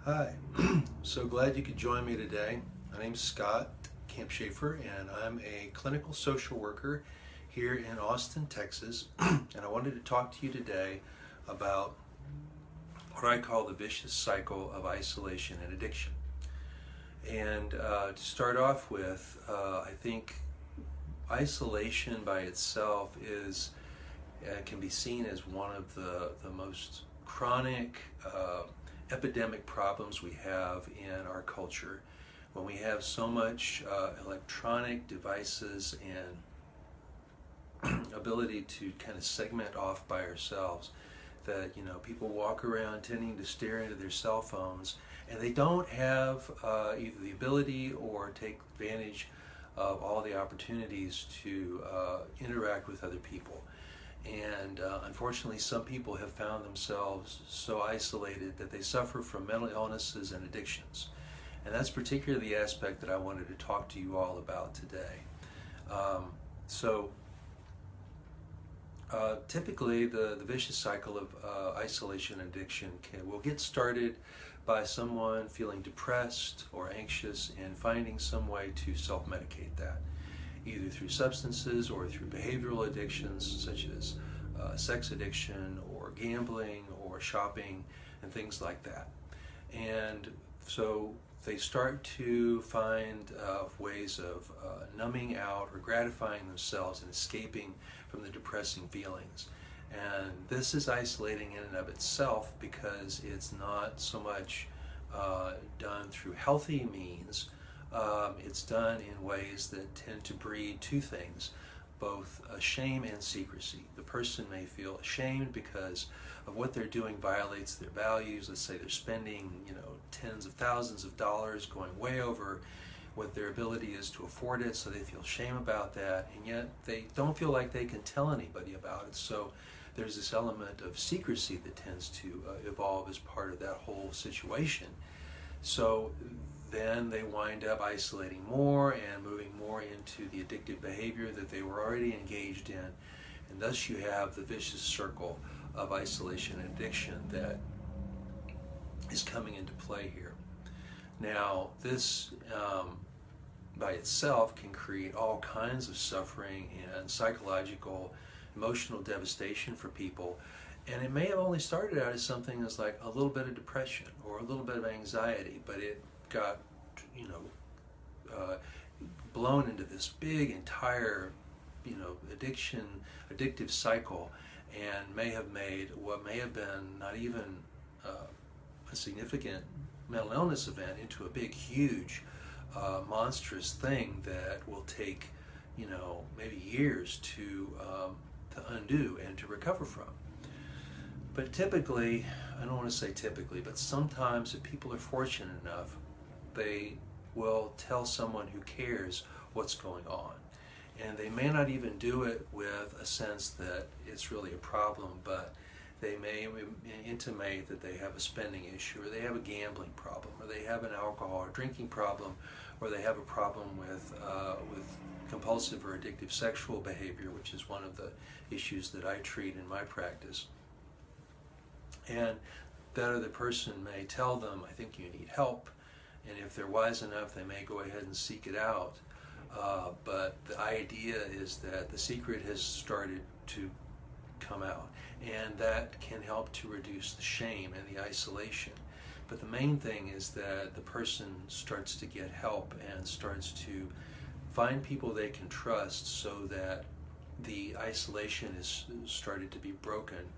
Hi, so glad you could join me today. My name's Scott Camp Schaefer, and I'm a clinical social worker here in Austin, Texas. And I wanted to talk to you today about what I call the vicious cycle of isolation and addiction. And to start off with, I think isolation by itself can be seen as one of the most chronic epidemic problems we have in our culture, when we have so much electronic devices and ability to kind of segment off by ourselves, that people walk around tending to stare into their cell phones, and they don't have either the ability or take advantage of all the opportunities to interact with other people. And unfortunately, some people have found themselves so isolated that they suffer from mental illnesses and addictions. And that's particularly the aspect that I wanted to talk to you all about today. Typically, the vicious cycle of isolation and addiction will get started by someone feeling depressed or anxious and finding some way to self-medicate that, either through substances or through behavioral addictions such as sex addiction or gambling or shopping and things like that. And so they start to find ways of numbing out or gratifying themselves and escaping from the depressing feelings. And this is isolating in and of itself, because it's not so much done through healthy means. It's done in ways that tend to breed two things, both shame and secrecy. The person may feel ashamed because of what they're doing violates their values. Let's say they're spending, tens of thousands of dollars, going way over what their ability is to afford it, so they feel shame about that, and yet they don't feel like they can tell anybody about it. So there's this element of secrecy that tends to evolve as part of that whole situation. So then they wind up isolating more and moving more into the addictive behavior that they were already engaged in. And thus you have the vicious circle of isolation and addiction that is coming into play here. Now, this by itself can create all kinds of suffering and psychological, emotional devastation for people. And it may have only started out as something as like a little bit of depression or a little bit of anxiety, but it got, blown into this big entire, addictive cycle, and may have made what may have been not even a significant mental illness event into a big, huge, monstrous thing that will take, maybe years to undo and to recover from. But typically, I don't want to say typically, but sometimes if people are fortunate enough, they will tell someone who cares what's going on. And they may not even do it with a sense that it's really a problem, but they may intimate that they have a spending issue, or they have a gambling problem, or they have an alcohol or drinking problem, or they have a problem with compulsive or addictive sexual behavior, which is one of the issues that I treat in my practice. And that other person may tell them, I think you need help, and if they're wise enough, they may go ahead and seek it out. But the idea is that the secret has started to come out, and that can help to reduce the shame and the isolation. But the main thing is that the person starts to get help and starts to find people they can trust, so that the isolation is started to be broken.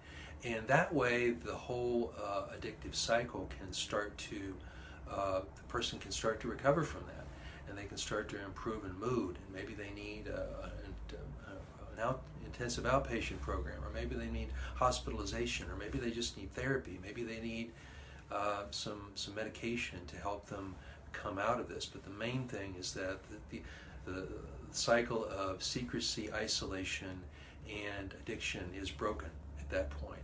And that way the whole addictive cycle can start to, the person can start to recover from that, and they can start to improve in mood, and maybe they need an intensive outpatient program, or maybe they need hospitalization, or maybe they just need therapy, maybe they need some medication to help them come out of this. But the main thing is that the cycle of secrecy, isolation, and addiction is broken at that point.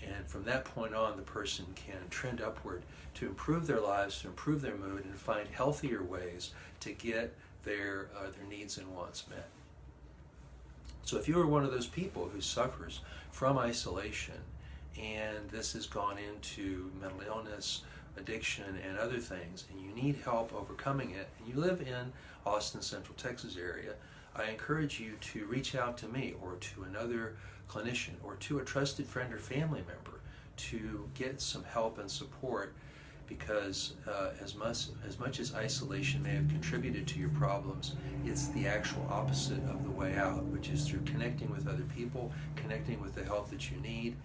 And from that point on, the person can trend upward to improve their lives, to improve their mood, and find healthier ways to get their needs and wants met. So if you are one of those people who suffers from isolation, and this has gone into mental illness, addiction and other things, and you need help overcoming it, and you live in Austin, Central Texas area, I encourage you to reach out to me or to another clinician or to a trusted friend or family member to get some help and support, because as much as isolation may have contributed to your problems, it's the actual opposite of the way out, which is through connecting with other people, connecting with the help that you need.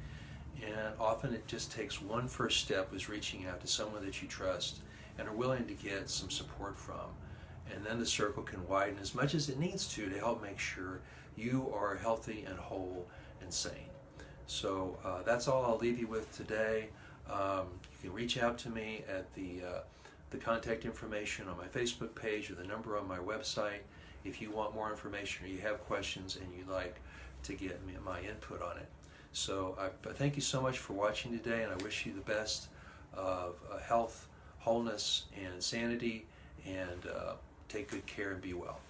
And often it just takes one first step, is reaching out to someone that you trust and are willing to get some support from. And then the circle can widen as much as it needs to help make sure you are healthy and whole and sane. So that's all I'll leave you with today. You can reach out to me at the contact information on my Facebook page or the number on my website if you want more information or you have questions and you'd like to get my input on it. So I thank you so much for watching today, and I wish you the best of health, wholeness, and sanity, and take good care and be well.